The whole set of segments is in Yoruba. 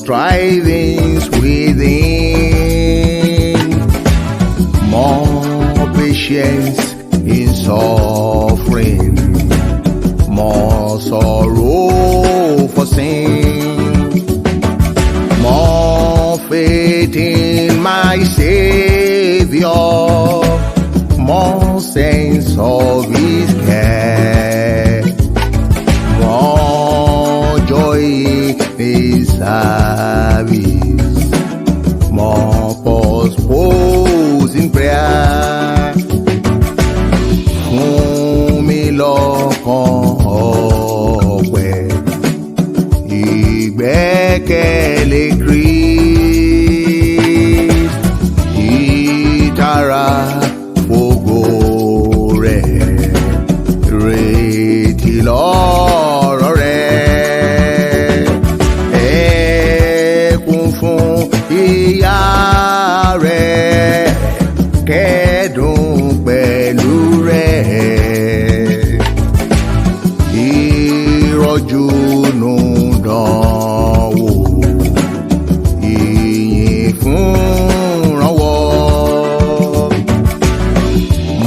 strivings within, more patience in suffering, more sorrow for sin, more faith in my Savior, more sense of His care, more joy in His service, more purpose in prayer. Fún mi lọ́kàn ọpẹ́, ìgbẹkẹ̀lé Krist, Ìtara fògo rẹ̀, reti lọ́rọ̀ rẹ̀, Ẹkún fún ìyá rẹ̀, kẹdùn pẹlu rẹ̀, Ìrọjú nù danwo, iyìn fún rànwọ.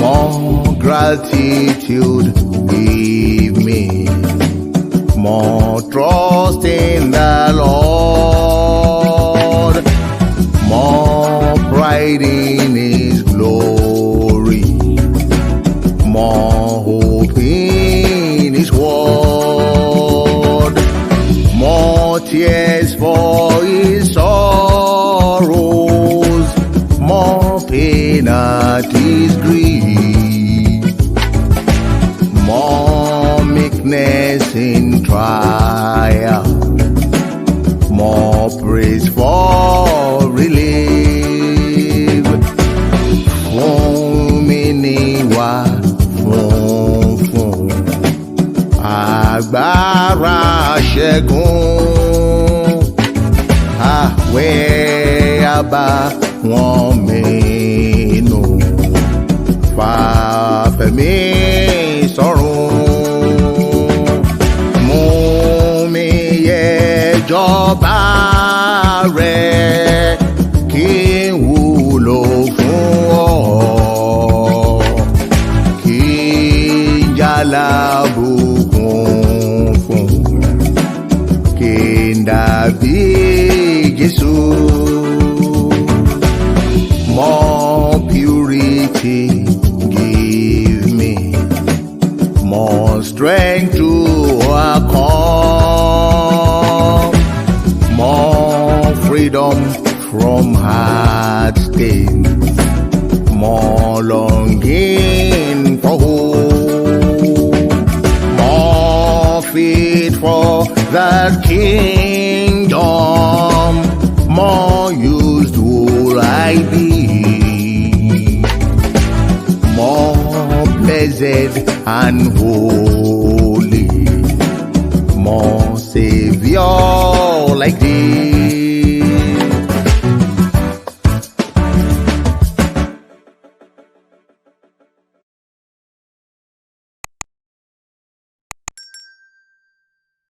More gratitude give me, more trust in the Lord, more pride in His glory, more hope in His word, more tears for His sorrows, more pain at His grief, more meekness in trial, more praise for relief. Fún mi ní iwa-funfun, agbara ṣẹgun, àwẹ̀ àbawọn ninu, fàfẹ̀mí sọ́run, mú mi yẹ jọba rẹ̀, kí n wúlò fún ọ, kí n jálàbùkún fún, kí n dàbí Jesu. More purity give me, more strength to overcome, more freedom from heart stains, more longing for hope, more fit for the kingdom, more used will I be, more blessed and holy.